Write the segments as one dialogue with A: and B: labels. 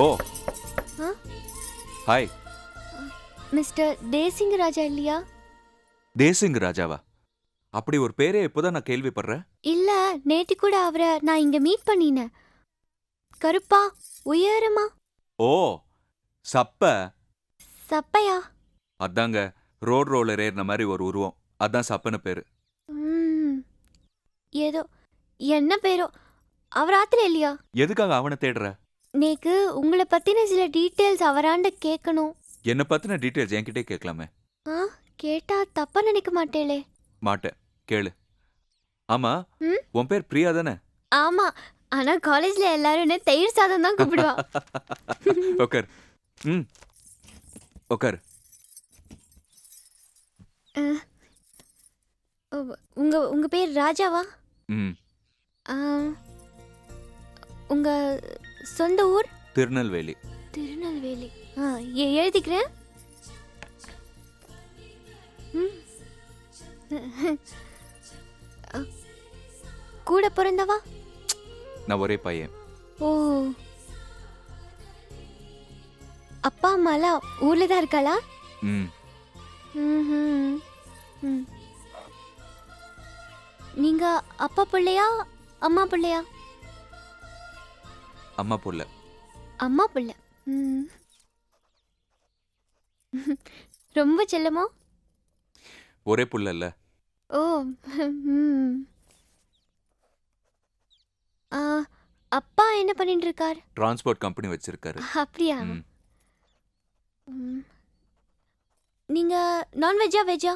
A: ஓ
B: ஆ?
A: Hi.
B: Mister Desingh ராஜா இல்லையா?
A: தேசிங் ராஜாவா? அப்படி ஒரு பேரே இப்போதான் நான் கேள்விப்படுறேன்.
B: இல்ல, நேத்து கூட அவரை நான் இங்க மீட் பண்ணினேன். கருப்பா, உயரமா.
A: ஓ சப்ப.
B: சப்பையா?
A: அதாங்க, ரோட் ரோலர் ஏறின மாதிரி ஒரு உருவம். அதான் சப்பன்னு பேரு.
B: ம், ஏதோ என்ன பேரோ. அவர் ஆத்துல இல்லையா?
A: எதுக்காக அவனை தேடுற?
B: நேக்கு உங்களை பத்தின சில டீட்டெயில்ஸ் அவராண்ட கேட்கணும்.
A: என்னை பத்தின டீட்டெயில்ஸ் என்கிட்டே கேட்கலாமே.
B: ஆ, கேட்டா தப்பா நினைக்க மாட்டேளே?
A: மாட்டேன், கேளு. ஆமா,
B: ம்?
A: உன் பேர் பிரியா தானே?
B: ஆமா, ஆனா காலேஜ்ல எல்லாரும் என்ன தயிர் சாதம் தான் கூப்பிடுவா.
A: உக்கார். ம் உக்கார்.
B: உங்க உங்க பேர் ராஜாவா?
A: ம்
B: ஆ, உங்க சொந்த ஊர்?
A: திருநெல்வேலி.
B: திருநெல்வேலி. ஆ, எழுதிக்கிறேன். ம். கூட பிறந்தவா?
A: நான் ஒரே பையன்.
B: ஓ, அப்பா அம்மாலாம் ஊர்ல தான் இருக்காளா?
A: ம்
B: ம்ஹும். ம். நீங்க அப்பா பிள்ளையா அம்மா பிள்ளையா?
A: அம்மா புள்ள.
B: அம்மா பிள்ளை. ம். ரொம்ப செல்லமோ?
A: ஒரே புள்ள இல்ல.
B: ஓ. ம். ஆ, அப்பா என்ன பண்ணிட்டு இருக்கார்?
A: டிரான்ஸ்போர்ட் கம்பெனி வச்சிருக்காரு.
B: அப்படியா?
A: ம்.
B: ம். நீங்க நான்வெஜ்ஜா வெஜ்ஜா?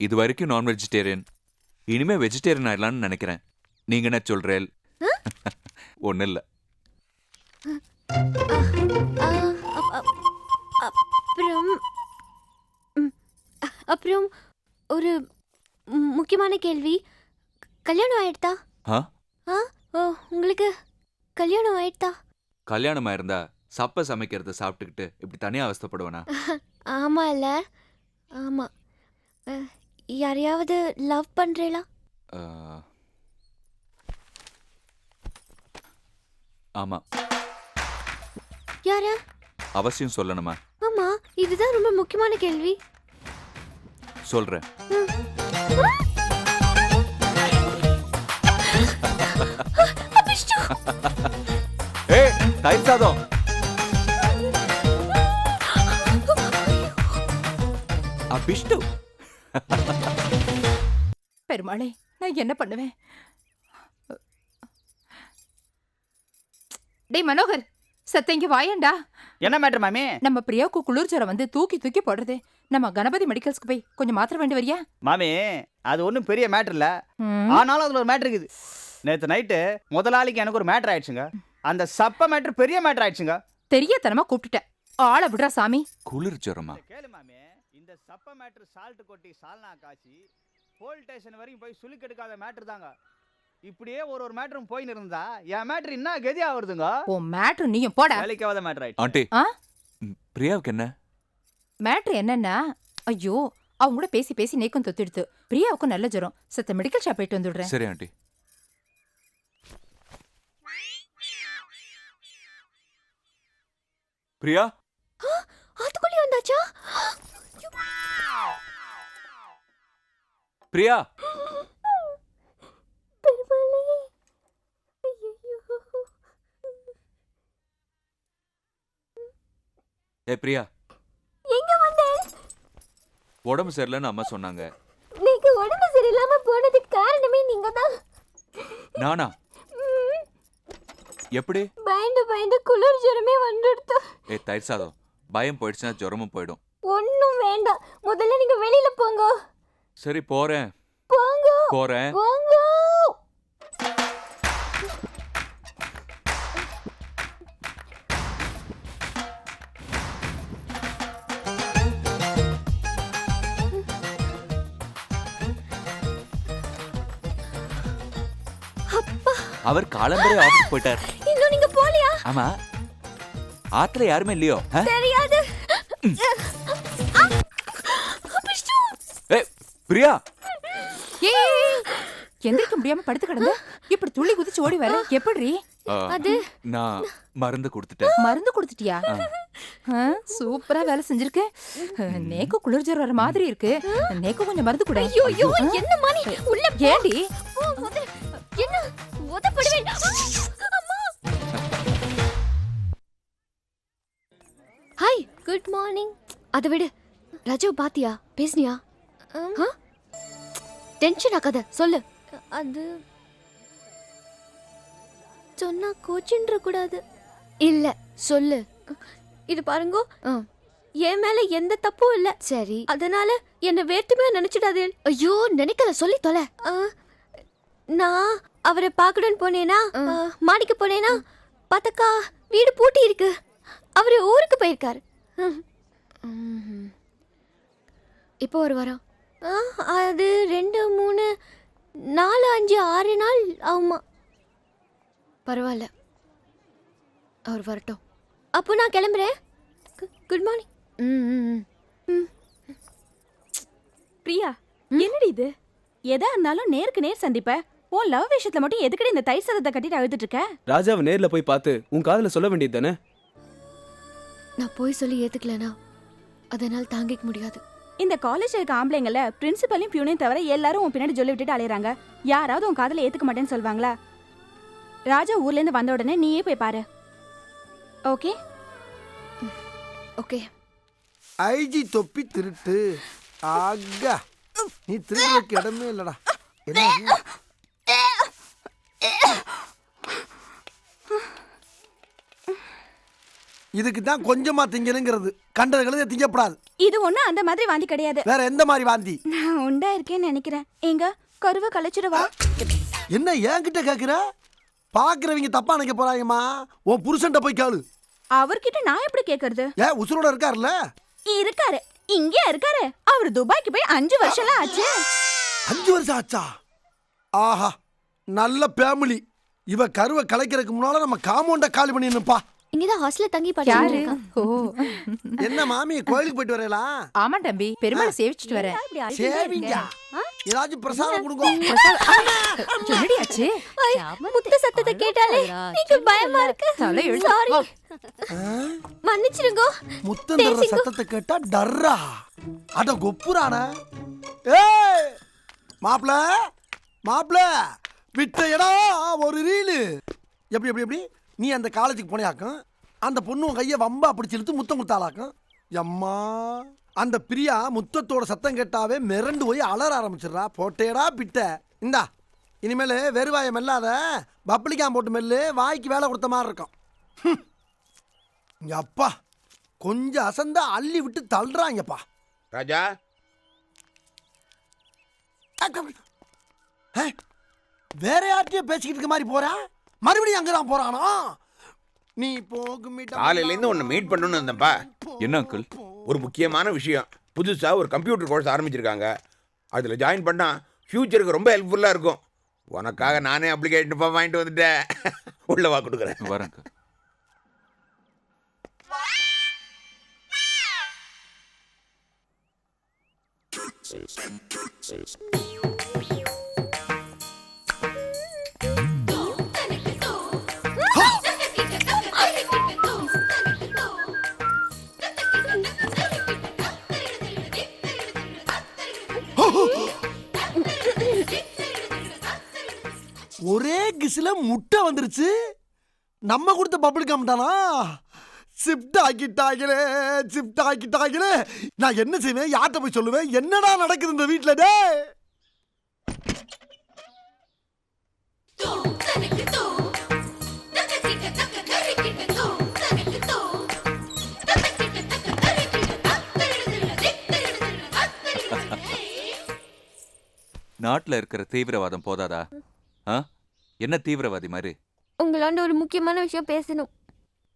A: இது வரைக்கும் நான் வெஜிடேரியன். இனிமே வெஜிடேரியன் ஆயிடலாம்னு நினைக்கிறேன். நீங்க என்ன சொல்றேன்? ஒன்னும் இல்ல.
B: ஆ, அப்புறம் ம், அப்புறம் ஒரு முக்கியமான கேள்வி. கல்யாணம் ஆயிடுதா?
A: ஆ?
B: ஆ, ஓ, உங்களுக்கு கல்யாணம் ஆயிடுதா?
A: கல்யாணமா இருந்தா சப்ப சமைக்கிறத சாப்பிட்டுக்கிட்டு இப்படி தனியா அவஸ்தைப்படுவேனா?
B: ஆமா இல்ல? ஆமா. யாரையாவது லவ் பண்றீங்களா?
A: ஆ, ஆமா.
B: யார?
A: அவசியம் சொல்லணுமா?
B: ஆமா, இதுதான் ரொம்ப முக்கியமான கேள்வி.
A: சொல்றேன். ஏய், தயிர் சாதம். அபிஷ்டு.
C: பெருமாளே, நான் என்ன பண்ணுவேன்? டேய் மனோகர், சத்தங்க வாயேண்டா.
D: என்ன மேட்டர் மாமி?
C: நம்ம பிரியாவுக்கு குளிர் ஜுரம் வந்து தூக்கி தூக்கி போடுறது. நம்ம கணபதி மெடிக்கல்ஸ்க்கு போய் கொஞ்சம் மாத்திரை வேண்டி வரியா?
D: மாமி, அது ஒன்றும் பெரிய மேட்டர் இல்ல. ஆனாலும் அதுல ஒரு மேட்டர் இருக்குது. நேற்று நைட்டு முதலாளிக்கு எனக்கு ஒரு மேட்டர் ஆயிடுச்சுங்க. அந்த சப்ப மேட்டர் பெரிய மேட்டர் ஆயிடுச்சுங்க.
C: தெரியத்தனமா கூப்பிட்டுட்டேன். ஆளை விடுறா சாமி.
A: குளிர் ஜுரமா?
D: கேளு மாமி, இந்த சப்ப மேட்டர் சால்ட் கொட்டி சால்னா காய்ச்சி போலீஸ் ஸ்டேஷன் வரைக்கும் போய் சுளுக்கு எடுக்காத மேட்டர் தாங்க. இப்படியே ஒரு மேட்டரும் போயின்னு இருந்தா என் மேட்டர் என்ன கதி ஆகுதுங்க.
C: ஓ மேட்ரு நீயும் போட.
D: வேலைக்காத மேட்டர் ஆயிடுச்சு.
A: ஆண்டி,
C: ஆ?
A: பிரியாவுக்கு என்ன?
C: மேட்ரு என்னன்னா, ஐயோ அவங்க கூட பேசி பேசி நேக்கும் தொத்திடுத்து. பிரியாவுக்கும் நல்ல ஜுரம். சத்த மெடிக்கல் ஷாப் போயிட்டு வந்துடுறேன்.
A: சரி ஆண்டி. பிரியா,
B: அதுக்குள்ளே வந்தாச்சா?
A: பிரியா.
B: பெருமாளே. ஐயையோ.
A: ஏ பிரியா,
B: எங்க வந்த?
A: உடம்பு சரியில்லைன்னு அம்மா சொன்னாங்க.
B: நீங்க உடம்பு சரியில்லாம போனதுக்கு காரணமே நீங்க தான்.
A: நானா? எப்படி?
B: பயந்து பயந்து குளிர் ஜுரமே வந்துடுது.
A: ஏ தயிர் சாதம், பயம் போயிடுச்சுன்னா ஜுரமும் போயிடும்.
B: ஒண்ணும் வேண்டாம், முதல்ல நீங்க வெளியில போங்க.
A: சரி போறேன்.
B: போங்க
A: போறேன்.
B: போங்க.
A: அவர் காலம்பரே ஆபீஸ் போயிட்டார்.
B: இன்னும் நீங்க போலியா?
A: ஆமா, ஆத்துல யாருமே இல்லையோ?
B: தெரியாது.
A: ஏ பிரியா.
C: எந்திரிக்க முடியாம படுத்து கிடந்த இப்படி துள்ளி குதிச்சு ஓடி வர எப்படி?
A: ஆ,
B: அது
A: நான் மருந்து கொடுத்துட்டேன்.
C: மருந்து கொடுத்துட்டியா? சூப்பரா வேலை செஞ்சிருக்க. நேக்கு குளிர் ஜுரம் வர மாதிரி இருக்கு. நேக்கு கொஞ்சம் மருந்து கொடு.
B: ஐயோ ஐயோ என்ன மானி உள்ள போ.
C: ஏண்டி?
B: என்ன உதப்படுவேன். அம்மா. Hi good morning. அதை விடு. ரஜு பாத்தியா பேசுனியா? டென்ஷன் ஆகாத சொல்லு. அது சொன்னா கோச்சின்ற கூடாது. இல்ல சொல்லு. இது பாருங்க, என் மேல எந்த தப்பும் இல்ல. சரி, அதனால என்ன வேற்றுமையா நினைச்சிடாதே. ஐயோ நினைக்கல, சொல்லி தொலை. நான் அவரை பார்க்கணும்னு போனேனா, மாடிக்கு போனேனா, பார்த்தாக்கா வீடு பூட்டி இருக்கு. அவரு ஊருக்கு போயிருக்காரு. இப்போ ஒரு வாரம். அது 2 3 4 5 6 நாள் ஆகுமா. பரவாயில்ல, அவர் வரட்டும். அப்போ நான் கிளம்புறேன். Good morning.
E: பிரியா, என்னடி இது? எதா இருந்தாலும் நேருக்கு நேர் சந்திப்ப. உன் லவ் விஷயத்துல மட்டும் எதுக்கடி இந்த தயிர் சாதத்தை கட்டிட்டு அழுதுட்டு இருக்க?
F: ராஜாவை நேர்ல போய் பார்த்து உன் காதுல சொல்ல வேண்டியது தானே?
B: நான் போய் சொல்லி ஏத்துக்கலனா அதனால் தாங்கிக்க முடியாது.
E: இந்த காலேஜ் இருக்க ஆம்பளைங்கள பிரின்சிபலையும் பியூனையும் தவிர எல்லாரும் உன் பின்னாடி சொல்லி விட்டுட்டு அலையறாங்க. யாராவது உன் காதல ஏத்துக்க மாட்டேன்னு சொல்வாங்களா? ராஜா ஊர்ல இருந்து வந்த உடனே நீயே போய் பாரு. Okay
B: okay.
G: ஐஜி தொப்பி திருட்டு. ஆகா, நீ திருடுறதுக்கு இடமே இல்லடா. என்ன இதுக்கு தான் கொஞ்சமா திங்கணுங்கிறது. கண்டதுகளை திங்கப்படாது.
E: இது ஒண்ணு அந்த மாதிரி வாந்தி கிடையாது.
G: வேற எந்த மாதிரி வாந்தி?
E: நான் உண்டா இருக்கேன்னு நினைக்கிறேன். எங்க கருவை கலைச்சிடவா?
G: என்ன என்கிட்ட கேக்குற? பாக்குறவங்க தப்பா நினைக்க போறாங்கம்மா. உன் புருஷன்ட்ட போய் கேளு.
E: அவர்கிட்ட நான் எப்படி கேக்குறது?
G: ஏன் உசுரோட இருக்காருல்ல?
E: இருக்காரு, இங்கே இருக்காரு. அவர் துபாய்க்கு போய் 5 வருஷம்லாம் ஆச்சு.
G: 5 வருஷம் ஆச்சா? ஆஹா, நல்ல ஃபேமிலி. இவ கருவை கலைக்கிறதுக்கு முன்னால நம்ம காம்பவுண்ட காலி பண்ணிடணும்ப்பா.
B: இங்கதான் ஹாஸ்டல்ல தங்கி
C: யாரு?
B: படிச்சிருக்கேன்.
C: ஓ,
G: என்ன மாமி, கோயிலுக்கு போயிட்டு வரலாம்?
C: ஆமா தம்பி, பெருமாளை சேவிச்சிட்டு வரேன்.
G: சேவிங்க. ஏதாச்சும் பிரசாதம் கொடுங்க.
C: என்னடி ஆச்சு?
B: முத்த சத்தத்தை கேட்டாலே எனக்கு பயமா இருக்கு.
C: தலை எழுத்து.
B: சாரி, மன்னிச்சிடுங்க.
G: முத்தம் தர்ற சத்தத்தை கேட்டா டர்ரா. அட கொப்புரான. ஏய் மாப்ள, மாப்ள விட்ட இடம் ஒரு ரீலு. எப்படி எப்படி எப்படி நீ அந்த காலேஜுக்கு போனியாக்கும், அந்த பொண்ணு உன் கையை வம்பா பிடிச்சி இழுத்து முத்தம் கொடுத்தாளாக்கும். எம்மா, அந்த பிரியா முத்தத்தோட சத்தம் கேட்டாவே மிரண்டு போய் அலற ஆரம்பிச்சிடுறா. போட்டேடா பிட்ட. இந்தா, இனிமேல் வெறுவாயை மெல்லாத, பப்ளிகாம் போட்டு மெல்லு. வாய்க்கு வேலை கொடுத்த மாதிரி இருக்கும். இங்க அப்பா கொஞ்சம் அசந்தா அள்ளி விட்டு தள்ளுறாங்கப்பா.
H: ராஜா,
G: வேற யார்கிட்டயும் பேசிக்கிட்டு இருக்க மாதிரி போற, மறுபடியும் அங்கதான் போறானா? நீ போகும்
H: காலையில இருந்து உன்னை மீட் பண்ணணும்னு இருந்தப்பா.
A: என்ன அங்கிள்?
H: ஒரு முக்கியமான விஷயம். புதுசா ஒரு கம்ப்யூட்டர் கோர்ஸ் ஆரம்பிச்சிருக்காங்க. அதுல ஜாயின் பண்ணா ஃபியூச்சருக்கு ரொம்ப ஹெல்ப்ஃபுல்லா இருக்கும். உனக்காக நானே அப்ளிகேஷன் வாங்கிட்டு வந்துட்டேன். உள்ள வா, கொடுக்குறேன்.
A: வரேங்க.
G: ஒரே கிஸ்ல முட்டை வந்துருச்சு. நம்ம கொடுத்த பப்ளிக் தானா? ஷிஃப்ட் ஆக்கிட்டாங்களே, ஷிஃப்ட் ஆக்கிட்டாங்களே. நான் என்ன செய்வேன், யார்கிட்ட போய் சொல்லுவேன்? என்னடா நடக்குது இந்த வீட்டுல? டே
A: நாட்டுல இருக்கிற தீவிரவாதம் போதாதா? என்ன தீவிரவாதி மாதிரி?
B: உங்களாண்ட ஒரு முக்கியமான விஷயம் பேசணும்.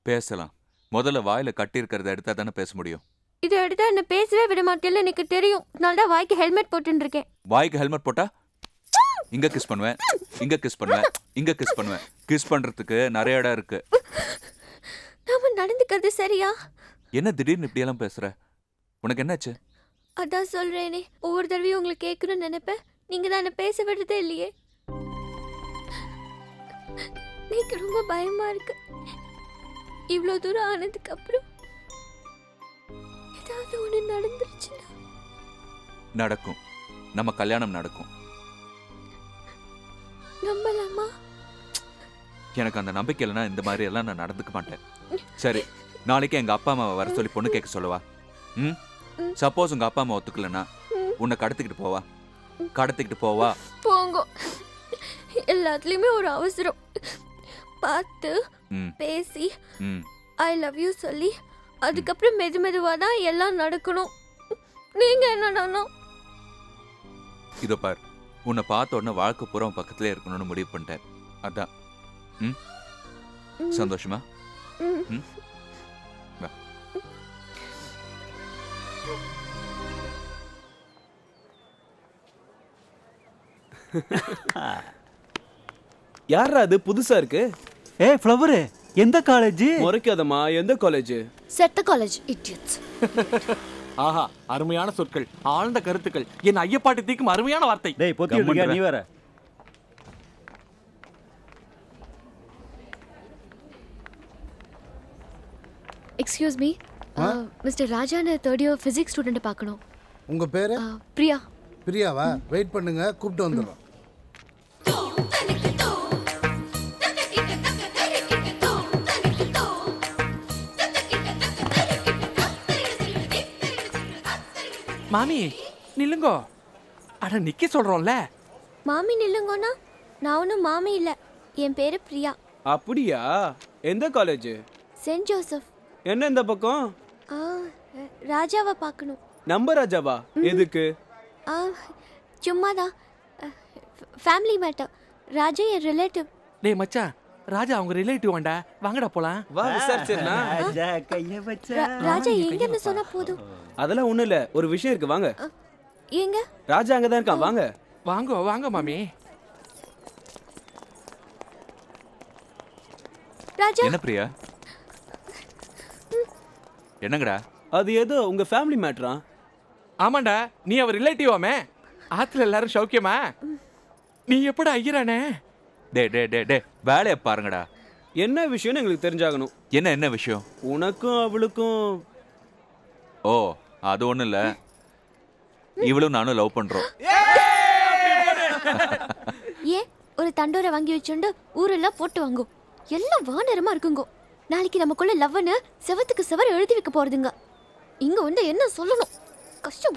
A: பேசலாம். முதல்ல வாயில கட்டி இருக்கிறத எடுத்தா தானே பேச முடியும்.
B: இதை எடுத்தா என்ன பேசவே விட மாட்டேன்னு எனக்கு தெரியும். நான் தான் வாய்க்கு ஹெல்மெட் போட்டுன்னு இருக்கேன்.
A: வாய்க்கு ஹெல்மெட் போட்டா இங்க கிஸ் பண்ணுவேன், இங்க கிஸ் பண்ணுவேன், இங்க கிஸ் பண்ணுவேன். கிஸ் பண்றதுக்கு நிறைய இடம் இருக்கு.
B: நாம நடந்துக்கிறது சரியா?
A: என்ன திடீர்னு இப்படி எல்லாம் பேசுற? உனக்கு என்னாச்சு?
B: அதான் சொல்றேனே, ஒவ்வொரு தடவையும் உங்களுக்கு கேட்கணும்னு நினைப்பேன். நீங்க தான் என்ன பேச விடுறதே இல்லையே. எனக்கு ரொம்ப பயமா இருக்கு. இவ்வளோ தூரம் ஆனதுக்கு அப்புறம் ஏதாவது ஒன்று நடந்துருச்சுன்னா
A: நடக்கும். நம்ம கல்யாணம் நடக்கும்.
B: நம்பலாமா?
A: எனக்கு அந்த நம்பிக்கை இல்லைன்னா இந்த மாதிரி எல்லாம் நான் நடந்துக்க மாட்டேன். சரி, நாளைக்கு எங்க அப்பா அம்மாவை வர சொல்லி பொண்ணு கேட்க சொல்லவா? ம். சப்போஸ் உங்க அப்பா அம்மா ஒத்துக்கலன்னா உன்னை கடத்திக்கிட்டு போவா.
B: போங்க. எல்லாத்துலயுமே ஒரு அவசரம். பார்த்து
A: ம்.
B: பேசி
A: ம்.
B: ஐ லவ் யூ சொல்லி அதுக்கப்புறம் மெதுவா தான் எல்லாம் நடக்கணும். நீங்க என்னடானா?
A: இதோ பார், உன்னை பார்த்த உடனே வாழ்க்கை பூரா உன் பக்கத்திலே இருக்கணும்னு முடிவு பண்ணிட்டேன். அதான். ம். சந்தோஷமா?
B: ம்.
A: ம். வா.
F: யாரா அது புதுசா இருக்கு?
I: ஏய் ஃப்ளவரு, எந்த காலேஜ்?
F: முறைக்காதம்மா, எந்த காலேஜ்?
B: செத்த காலேஜ் இடியட்ஸ்.
J: ஆஹா, அருமையான சொற்கள், ஆழ்ந்த கருத்துக்கள், என் ஐயப்பாட்டு தீக்கும் அருமையான வார்த்தை.
I: டேய் பொத்தி விடுங்க, நீ வேற.
B: எக்ஸ்கியூஸ் மீ, மிஸ்டர் ராஜான தேர்ட் இயர் ஃபிசிக்ஸ் ஸ்டூடெண்ட் பார்க்கணும்.
G: உங்க பேரு?
B: பிரியா.
G: பிரியாவா? வெயிட் பண்ணுங்க, கூப்பிட்டு வந்துடுறோம்.
J: மாமி நில்லுங்கோ. அட நிக்க சொல்றோம்ல.
B: மாமி நில்லுங்கண்ணா. நான் ஒன்றும் மாமி இல்லை, என் பேரு பிரியா.
F: அப்படியா? எந்த காலேஜ்?
B: Send Joseph.
F: என்ன இந்த பக்கம்?
B: ஆ, ராஜாவை பார்க்கணும்.
F: நம்ம ராஜாவா? எதுக்கு?
B: ஆ, சும்மாதான். Family matter. ராஜா என் ரிலேட்டிவ்.
J: டேய் மச்சான், ராஜா அவங்க ரிலேட்டிவ் வாண்டா, வாங்கடா போலாம்.
F: வா விசாரிச்சிருந்தா.
I: ராஜா கைய வச்சா.
B: ராஜா எங்கன்னு சொன்னா போதும்.
F: அதெல்லாம் ஒண்ணும் இல்ல, ஒரு விஷயம் இருக்கு, வாங்க.
B: எங்க?
F: ராஜா அங்கதான் இருக்கான், வாங்க.
J: வாங்க வாங்க மாமி.
B: ராஜா.
A: என்ன பிரியா? என்னங்கடா?
F: அது ஏதோ உங்க ஃபேமிலி மேட்டரா?
J: ஆமாண்டா, நீ அவர் ரிலேட்டிவ் ஆமே. ஆத்துல எல்லாரும் சௌக்கியமா? நீ எப்படா ஐயரானே?
A: டே வேலையை பாருங்கடா.
F: என்ன விஷயம்னு எங்களுக்கு தெரிஞ்சாகணும்.
A: என்ன விஷயம்?
F: உனக்கும் அவளுக்கும்.
A: ஓ, அது ஒண்ணும் இல்ல. இவளும் நானும் லவ் பண்றோம்.
B: ஏன் ஒரு தண்டோரை வாங்கி வச்சுண்டு ஊரெல்லாம் போட்டு வாங்கும். எல்லாம் வானரமா இருக்குங்கோ. நாளைக்கு நமக்குள்ள லவ்னு செவத்துக்கு செவர் எழுதி வைக்க போறதுங்க. இங்க வந்து என்ன சொல்லணும்?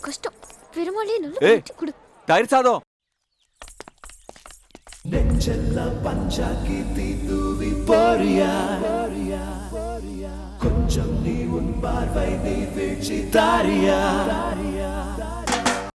B: கஷ்டம். பெருமாளே நல்ல புத்தி கொடு.
A: தயிர் சாதம்.
K: நெஞ்செல்லாம் பஞ்சாக்கி தீதுவி போறியா? கொஞ்சம் நீ உன் பார்வை நீ வீழ்ச்சி தாரியா?